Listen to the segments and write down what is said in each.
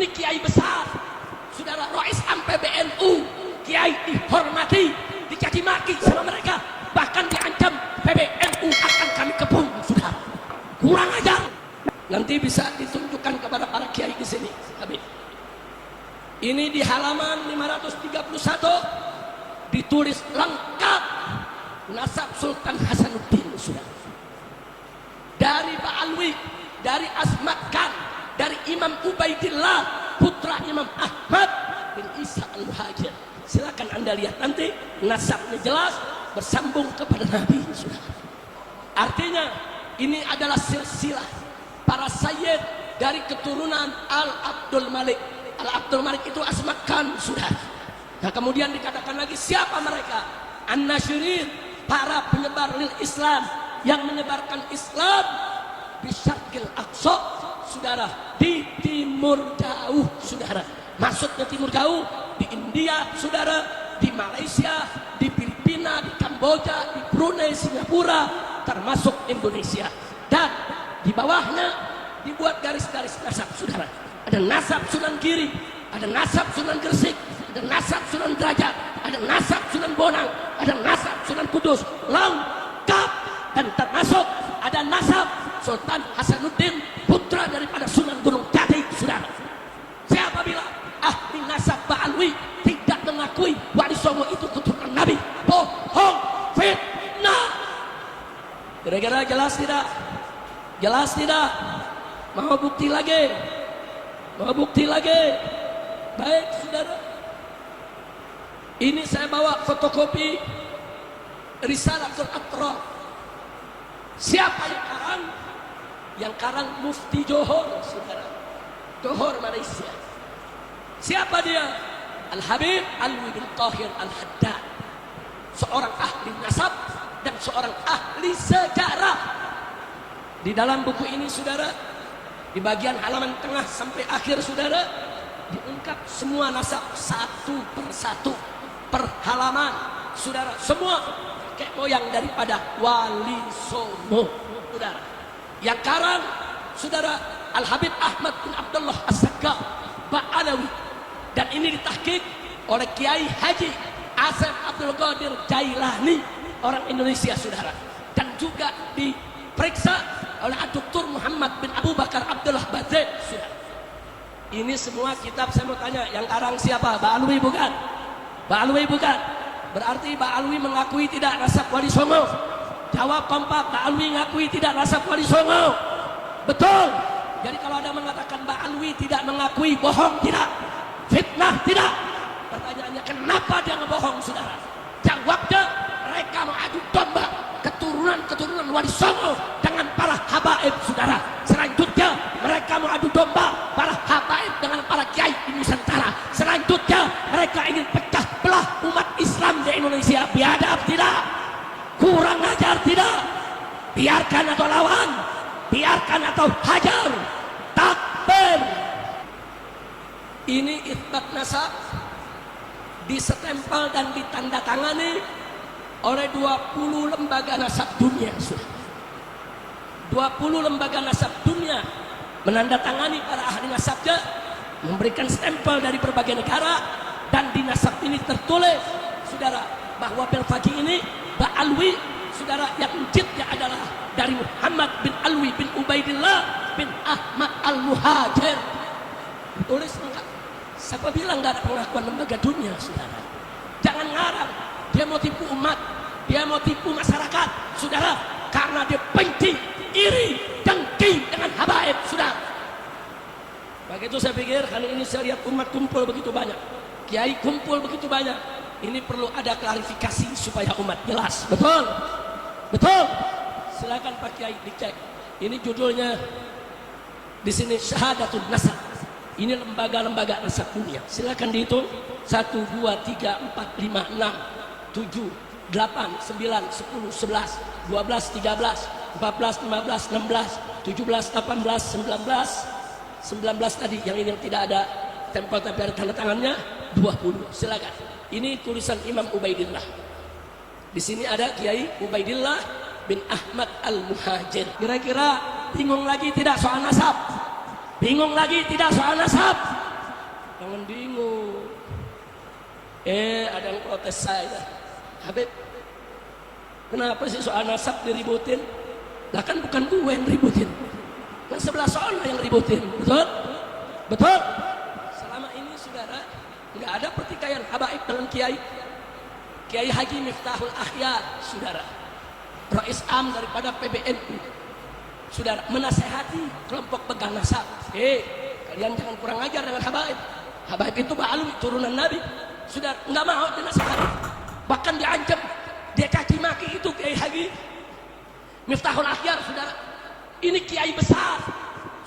Ini kiai besar, saudara, Rois Am PBNU, kiai dihormati, dicaci maki sama mereka, bahkan diancam PBNU akan kami kepung, saudara. Kurang ajar. Nanti bisa ditunjukkan kepada para kiai di sini. Habib. Ini di halaman 531 ditulis lengkap nasab Sultan Hasanuddin, saudara. Dari Pak Alwi, dari Asmat Khan, dari Imam Ubaidillah, putra Imam Ahmad bin Isa Al-Muhajir. Silakan Anda lihat nanti, nasabnya jelas, bersambung kepada Nabi, saudara. Artinya ini adalah silsilah para sayyid dari keturunan Al-Abdul Malik. Al-Abdul Malik itu Asmat Khan, saudara. Nah, kemudian dikatakan lagi siapa mereka? An-Nasyirin, para penyebar lil Islam, yang menyebarkan Islam di Syarqil Aqsa, saudara, di timur jauh, saudara. Maksudnya timur jauh, di India, saudara, di Malaysia, di Filipina, di Kamboja, di Brunei, Singapura, termasuk Indonesia. Dan di bawahnya dibuat garis-garis nasab, saudara. Ada nasab Sunan Giri, ada nasab Sunan Gresik, ada nasab Sunan Derajat, ada nasab Sunan Bonang, ada nasab Sunan Kudus, lengkap. Dan termasuk ada nasab Sultan Hasanuddin, putra daripada Sunan Gunung Jati, saudara. Siapa bilang ahli nasab Ba'alwi tidak mengakui Wali Songo itu keturunan Nabi? Bohong, fitnah. Kira-kira jelas tidak? Jelas tidak? Mau bukti lagi? Mau bukti lagi? Baik, saudara. Ini saya bawa fotokopi Risalatul Atraf. Siapa yang karang? Yang karang Mufti Johor, saudara. Johor, Malaysia. Siapa dia? Al-Habib Alwi bin Tahir Al-Haddad, seorang ahli nasab dan seorang ahli sejarah. Di dalam buku ini, saudara, di bagian halaman tengah sampai akhir, saudara, diungkap semua nasab satu persatu per halaman, saudara. Semua kakek moyang daripada Wali Songo, saudara. Yang karang, saudara, Al-Habib Ahmad bin Abdullah As-Saqqaf Ba'alawi, dan ini ditahqiq oleh Kiai Haji Asef Abdul Qadir Jailani, orang Indonesia, saudara. Dan juga diperiksa oleh Dr. Muhammad bin Abu Bakar Abdullah Badr, saudara. Ini semua kitab. Saya mau tanya, yang karang siapa? Ba'alwi bukan? Ba'alwi bukan? Berarti Ba'alwi mengakui tidak nasab Wali Songo? Jawab kompak, Ba'alwi mengakui tidak nasab Wali Songo? Betul. Jadi kalau ada mengatakan Ba'alwi tidak mengakui, bohong tidak? Fitnah tidak? Pertanyaannya, kenapa dia ngebohong, saudara? Jawabnya, mereka mau adu domba keturunan Wali Songo dengan para habaib, saudara. Selanjutnya mereka mau adu domba para habaib dengan para kiai di Nusantara. Selanjutnya mereka ingin pecah belah umat Islam di Indonesia. Biadab tidak? Kurang ajar tidak? Biarkan atau lawan? Biarkan atau hajar? Takbir. Ini itsbat nasab disestempel dan ditandatangani oleh 20 lembaga nasab dunia, 20 lembaga nasab dunia menandatangani para ahli nasabnya, memberikan stempel dari berbagai negara. Dan di nasab ini tertulis, saudara, bahwa Belfagi ini Ba'alwi, saudara, yang jidnya adalah dari Muhammad bin Alwi bin Ubaidillah bin Ahmad Al-Muhajir. Tulis enggak? Siapa bilang enggak ada pengakuan lembaga dunia, saudara? Jangan ngarang. Dia mau tipu umat, dia mau tipu masyarakat, saudara, karena dia benci, iri, dengki dengan habaib, saudara. Begitu saya pikir, kali ini saya lihat umat kumpul begitu banyak, kiai kumpul begitu banyak. Ini perlu ada klarifikasi supaya umat jelas. Betul? Betul? Silakan Pak Kiai dicek. Ini judulnya di sini Syahadatul Nasab. Ini lembaga-lembaga nasab dunia. Silakan dihitung. 1, 2, 3, 4, 5, 6, 7, 8, 9, 10, 11, 12, 13, 14, 15, 16, 17, 18, 19 tadi. Yang ini yang tidak ada tempel tapi ada tanda tangannya 20. Silakan. Ini tulisan Imam Ubaidillah. Di sini ada Kiai Ubaidillah bin Ahmad Al-Muhajir. Kira-kira bingung lagi tidak soal nasab? Bingung lagi tidak soal nasab? Jangan bingung. Ada yang protes saya. Habib, kenapa sih soal nasab diributin? Lah kan bukan gue yang ributin. Kan sebelah soal yang ributin. Betul? Betul? Selama ini saudara, nggak ada pertikaian habaib dengan kiai. Kiai Haji Miftahul Akhyar, saudara. Rais Am daripada PBNU. Saudara, menasehati kelompok pegang nasab. Kalian jangan kurang ajar dengan habaib. Habaib itu ba'alwi, turunan Nabi. Sudah nggak mau dinasihati, bahkan diancam, dia caci maki itu Kiai Haji Miftahul Akhyar, saudara. Ini kiai besar,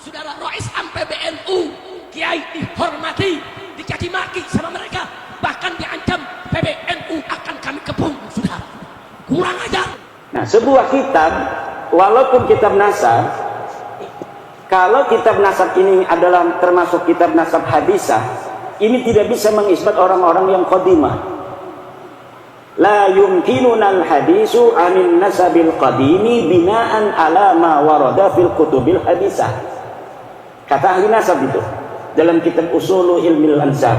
saudara, Rais Am PBNU, kiai dihormati, dicaci maki sama mereka, bahkan diancam PBNU akan kami kepung, saudara. Kurang ajar. Nah, sebuah kitab, walaupun kitab nasab, kalau kitab nasab ini adalah termasuk kitab nasab hadisah, ini tidak bisa mengisbat orang-orang yang qadimah. La yumkinuna al-hadisu anin nasabil qadimi binaan ala ma warada fil kutubil hadisah. Kata ahli nasab itu dalam kitab Usulu Ilmil Ansab,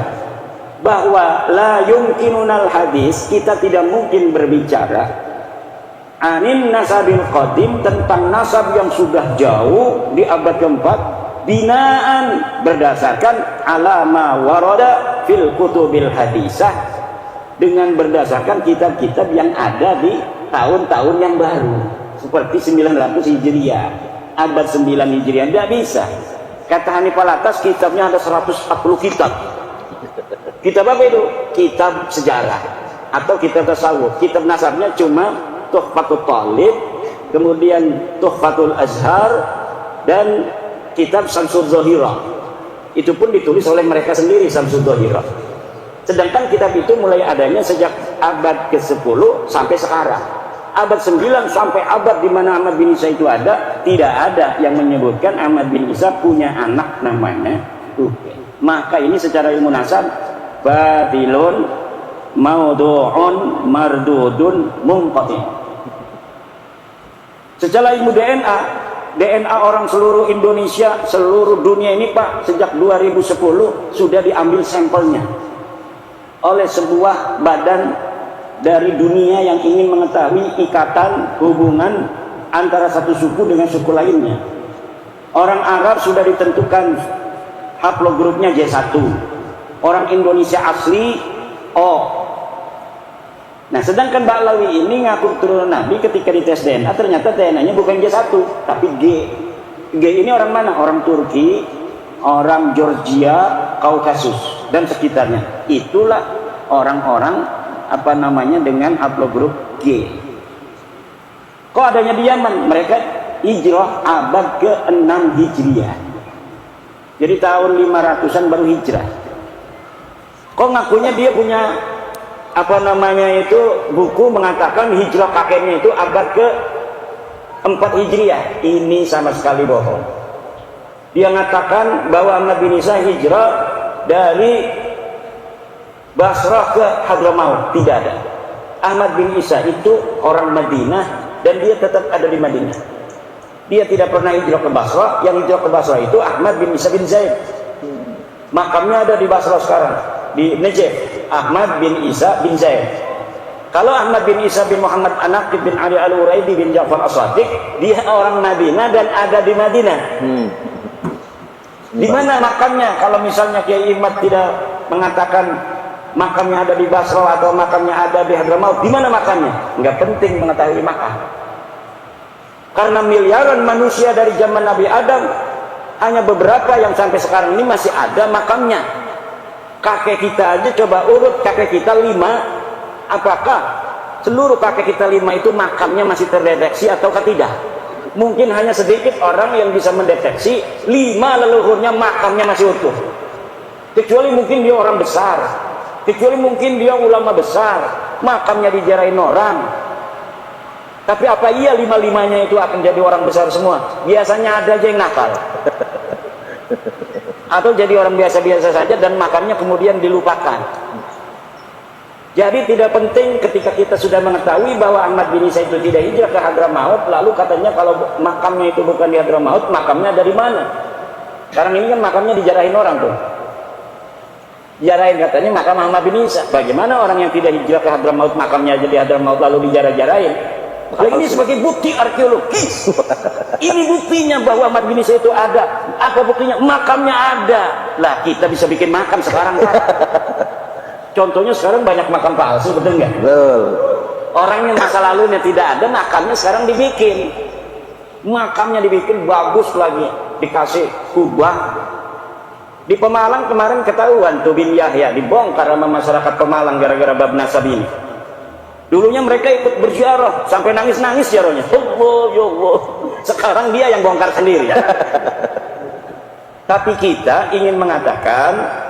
bahwa la yumkinuna al-hadis, kita tidak mungkin berbicara anin nasabil qadim, tentang nasab yang sudah jauh di abad keempat, binaan berdasarkan alama warada fil kutubil hadisah, dengan berdasarkan kitab-kitab yang ada di tahun-tahun yang baru seperti 900 Hijriah, abad 9 Hijriah. Tidak bisa. Kata Hanifal Atas, kitabnya ada 140 kitab. Kitab apa itu? Kitab sejarah atau kitab tasawuf. Kitab nasabnya cuma Tuhfatul Talib, kemudian Tuhfatul Azhar, dan kitab Samsul Zohirah. Itu pun ditulis oleh mereka sendiri, Samsul Zohirah. Sedangkan kitab itu mulai adanya sejak abad ke-10 sampai sekarang. Abad 9 sampai abad di mana Ahmad bin Isa itu ada, tidak ada yang menyebutkan Ahmad bin Isa punya anak namanya Ruben. Maka ini secara ilmu nasab batilun maudu'un mardudun munqati'. Secara ilmu DNA orang seluruh Indonesia, seluruh dunia ini Pak, sejak 2010 sudah diambil sampelnya oleh sebuah badan dari dunia yang ingin mengetahui ikatan hubungan antara satu suku dengan suku lainnya. Orang Arab sudah ditentukan haplogrupnya J1, orang Indonesia asli O. Nah, sedangkan Ba'lawi ini ngaku turunan Nabi, ketika dites DNA ternyata DNA-nya bukan J1 tapi G. G ini orang mana? Orang Turki, orang Georgia, Kaukasus dan sekitarnya. Itulah orang-orang dengan haplogrup G. Kok adanya di Yaman? Mereka hijrah abad ke-6 Hijriah. Jadi tahun 500-an baru hijrah. Kok ngakunya dia punya buku mengatakan hijrah kakeknya itu abad ke-4 Hijriah. Ini sama sekali bohong. Dia mengatakan bahwa Ahmad bin Isa hijrah dari Basrah ke Hadramaut. Tidak ada. Ahmad bin Isa itu orang Madinah dan dia tetap ada di Madinah. Dia tidak pernah hijrah ke Basrah. Yang hijrah ke Basrah itu Ahmad bin Isa bin Zaid. Makamnya ada di Basrah sekarang, di Najaf. Ahmad bin Isa bin Zaid. Kalau Ahmad bin Isa bin Muhammad An-Naqib bin Ali Al-Uraidi bin Ja'far As-Sadiq, dia orang Madinah dan ada di Madinah. Di mana makamnya? Kalau misalnya Kiai Ahmad tidak mengatakan makamnya ada di Basra atau makamnya ada di Hadramaut, di mana makamnya? Enggak penting mengetahui makam. Karena miliaran manusia dari zaman Nabi Adam, hanya beberapa yang sampai sekarang ini masih ada makamnya. Kakek kita aja coba urut kakek kita 5, apakah seluruh kakek kita 5 itu makamnya masih terdeteksi ataukah tidak? Mungkin hanya sedikit orang yang bisa mendeteksi 5 leluhurnya makamnya masih utuh, kecuali mungkin dia orang besar, kecuali mungkin dia ulama besar, makamnya dijarahin orang. Tapi apa iya 5-5-nya itu akan jadi orang besar semua? Biasanya ada aja yang nakal atau jadi orang biasa-biasa saja dan makamnya kemudian dilupakan. Jadi tidak penting ketika kita sudah mengetahui bahwa Ahmad bin Isa itu tidak hijrah ke Hadramaut, lalu katanya kalau makamnya itu bukan di Hadramaut, makamnya dari mana? Sekarang ini kan makamnya dijarahin orang tuh. Jarain katanya makam Ahmad bin Isa. Bagaimana orang yang tidak hijrah ke Hadramaut makamnya jadi Hadramaut lalu dijarah-jarahin? Ini sebagai bukti arkeologis. Ini buktinya bahwa Ahmad bin Isa itu ada. Apa buktinya? Makamnya ada. Lah kita bisa bikin makam sekarang, Pak. Contohnya sekarang banyak makam palsu, betul nggak? Betul. Orang yang masa lalunya tidak ada, makamnya sekarang dibikin. Makamnya dibikin bagus lagi, dikasih kubah. Di Pemalang kemarin ketahuan tuh bin Yahya dibongkar sama masyarakat Pemalang gara-gara bab nasab ini. Dulunya mereka ikut berziarah sampai nangis-nangis ziarahnya. Allah, ya Allah. Sekarang dia yang bongkar sendiri ya. Tapi kita ingin mengatakan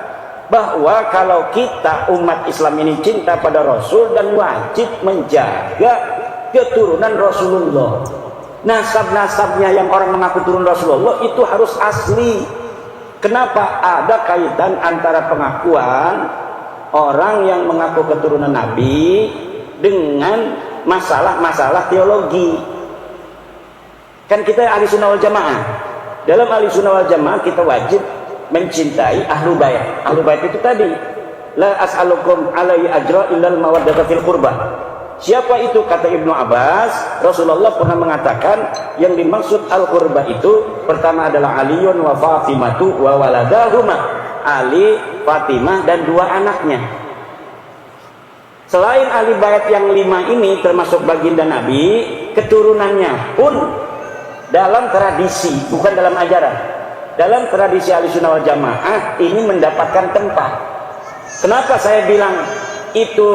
bahwa kalau kita umat Islam ini cinta pada Rasul dan wajib menjaga keturunan Rasulullah. Nasab-nasabnya yang orang mengaku turun Rasulullah itu harus asli. Kenapa ada kaitan antara pengakuan orang yang mengaku keturunan Nabi dengan masalah-masalah teologi? Kan kita ahli sunnah wal jamaah. Dalam ahli sunnah wal jamaah kita wajib mencintai ahlu bait. Ahlu bait itu tadi, la as'alukum alaihi ajra illal mawaddata fil qurbah. Siapa itu? Kata Ibnu Abbas, Rasulullah pernah mengatakan yang dimaksud al-qurbah itu pertama adalah Aliun wa Fatimatu wa waladahuma. Ali, Fatimah dan dua anaknya. Selain ahli bait yang 5 ini termasuk baginda Nabi, keturunannya pun dalam tradisi, bukan dalam ajaran. Dalam tradisi Ahlussunnah wal Jamaah ini mendapatkan tempat. Kenapa saya bilang itu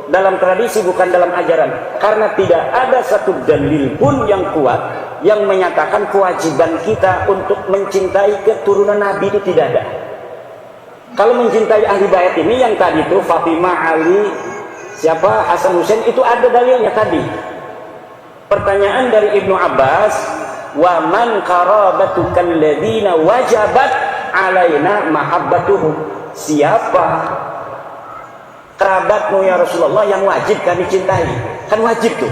dalam tradisi bukan dalam ajaran? Karena tidak ada satu dalil pun yang kuat yang menyatakan kewajiban kita untuk mencintai keturunan Nabi itu tidak ada. Kalau mencintai ahli bait ini yang tadi itu Fatimah, Ali, siapa, Hasan Husain, itu ada dalilnya tadi. Pertanyaan dari Ibnu Abbas, wa man qarabatukal ladzina wajabat alaina mahabbatuhum. Siapa kerabatmu ya Rasulullah yang wajib kami cintai? Kan wajib tuh.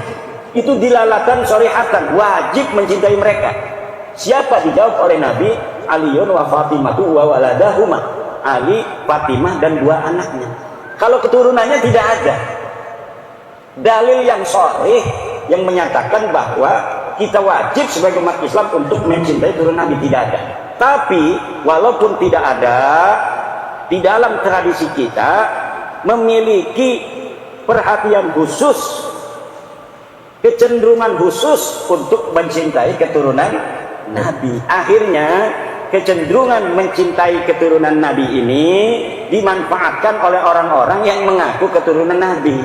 Itu dilalatan sharihatan, wajib mencintai mereka. Siapa? Dijawab oleh Nabi, Aliun wa Fatimatu wa waladahuma. Ali, Fatimah dan dua anaknya. Kalau keturunannya tidak ada dalil yang sharih yang menyatakan bahwa kita wajib sebagai umat Islam untuk mencintai turun Nabi, tidak ada. Tapi walaupun tidak ada, di dalam tradisi kita memiliki perhatian khusus, kecenderungan khusus untuk mencintai keturunan Nabi. Akhirnya kecenderungan mencintai keturunan Nabi ini dimanfaatkan oleh orang-orang yang mengaku keturunan Nabi.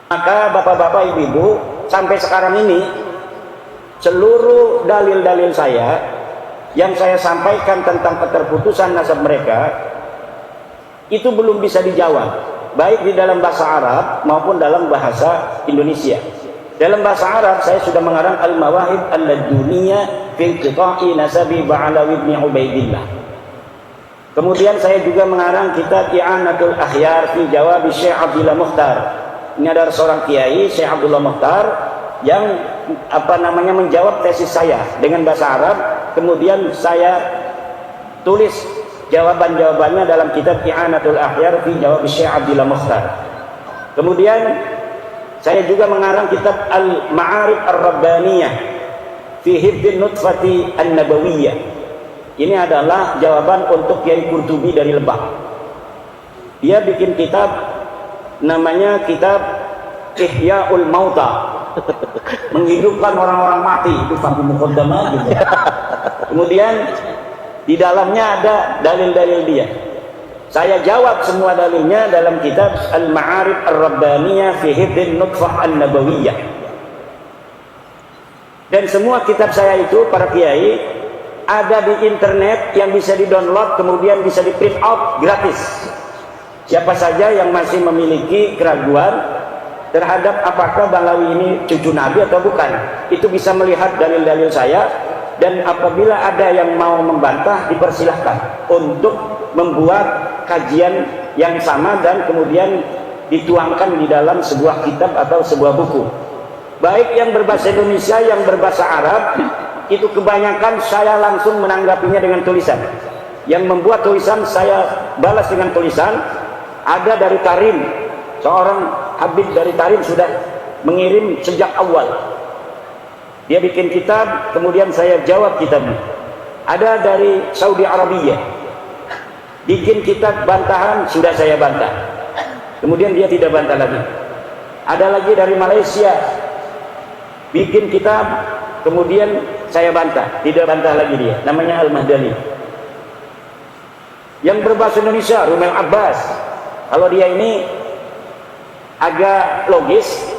Maka bapak-bapak, ibu-ibu, sampai sekarang ini seluruh dalil-dalil saya yang saya sampaikan tentang keterputusan nasab mereka itu belum bisa dijawab, baik di dalam bahasa Arab maupun dalam bahasa Indonesia. Dalam bahasa Arab saya sudah mengarang Al-Mawahib Al-Laduniyah fi Qita'i Nasabi Ba'alawi ibn Ubaidillah. Kemudian saya juga mengarang kitab I'anatul Akhyar fi Jawab Syekh Abdullah Mukhtar. Ini adalah seorang kiai, Syekh Abdullah Mukhtar, yang menjawab tesis saya dengan bahasa Arab. Kemudian saya tulis jawaban-jawabannya dalam kitab I'anatul Akhyar fi Jawab Syekh Abdullah Mukhtar. Kemudian saya juga mengarang kitab Al-Ma'arif Ar-Rabbaniyah fi Hibdin Nutfati An-Nabawiyah. Ini adalah jawaban untuk Kiai Qurtubi dari Lebak. Dia bikin kitab namanya kitab Ihya'ul Mauta, menghidupkan orang-orang mati. Itu satu muqaddamah gitu. Kemudian di dalamnya ada dalil-dalil dia. Saya jawab semua dalilnya dalam kitab Al-Ma'arif Ar-Rabbaniyah fi Hibdin Nutfah An-Nabawiyah. Dan semua kitab saya itu, para kiai, ada di internet yang bisa di-download, kemudian bisa di-print out gratis. Siapa saja yang masih memiliki keraguan terhadap apakah Balawi ini cucu Nabi atau bukan, itu bisa melihat dalil-dalil saya. Dan apabila ada yang mau membantah, dipersilahkan untuk membuat kajian yang sama dan kemudian dituangkan di dalam sebuah kitab atau sebuah buku, baik yang berbahasa Indonesia, yang berbahasa Arab. Itu kebanyakan saya langsung menanggapinya dengan tulisan. yang membuat tulisan saya balas dengan tulisan. Ada dari Tarim, seorang Habib dari Tarim sudah mengirim sejak awal. Dia bikin kitab, kemudian saya jawab kitabnya. Ada dari Saudi Arabia, bikin kitab bantahan, sudah saya bantah, kemudian dia tidak bantah lagi. Ada lagi dari Malaysia, bikin kitab, kemudian saya bantah, tidak bantah lagi dia, namanya Al-Mahdali. Yang berbahasa Indonesia, Rumel Abbas, kalau dia ini agak logis.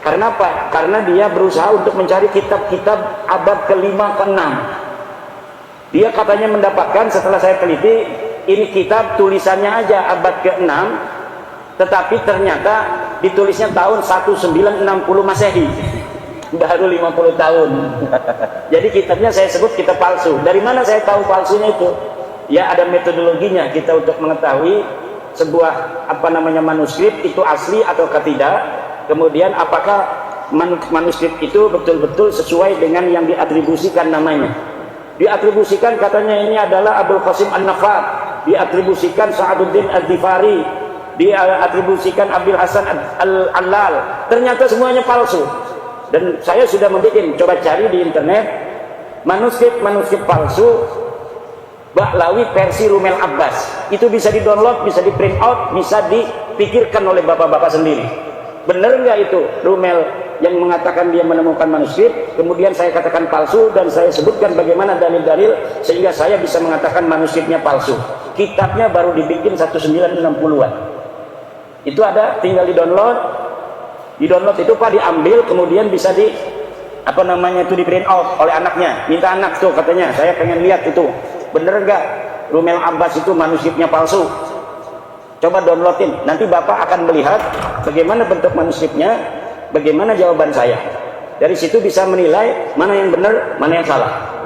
Karena apa? Karena dia berusaha untuk mencari kitab-kitab abad ke-5 ke-6. Dia katanya mendapatkan, setelah saya teliti, ini kitab tulisannya aja abad ke-6, tetapi ternyata ditulisnya tahun 1960 Masehi. Baru 50 tahun. Jadi kitabnya saya sebut kitab palsu. Dari mana saya tahu palsunya itu? Ya ada metodologinya kita untuk mengetahui sebuah manuskrip itu asli atau tidak. Kemudian apakah manuskrip itu betul-betul sesuai dengan yang diatribusikan namanya. Diatribusikan katanya ini adalah Abdul Qasim An-Nafad, diatribusikan Sa'aduddin Al-Dhifari, diatribusikan Abdul Hasan Al-Allal. Ternyata semuanya palsu. Dan saya sudah membuat, coba cari di internet manuskrip palsu Bahlawi versi Rumel Abbas. Itu bisa di-download, bisa di-print out, bisa dipikirkan oleh bapak-bapak sendiri. Benar nggak itu Rumel yang mengatakan dia menemukan manuskrip, kemudian saya katakan palsu, dan saya sebutkan bagaimana dalil-dalil sehingga saya bisa mengatakan manuskripnya palsu. Kitabnya baru dibikin 1960-an. Itu ada, tinggal di-download. Di-download itu Pak diambil, kemudian bisa di di print out oleh anaknya. Minta anak tuh katanya, saya pengen lihat itu. Bener nggak Rumel Abbas itu manuskripnya palsu? Coba downloadin, nanti Bapak akan melihat bagaimana bentuk manuskripnya, bagaimana jawaban saya. Dari situ bisa menilai mana yang benar, mana yang salah.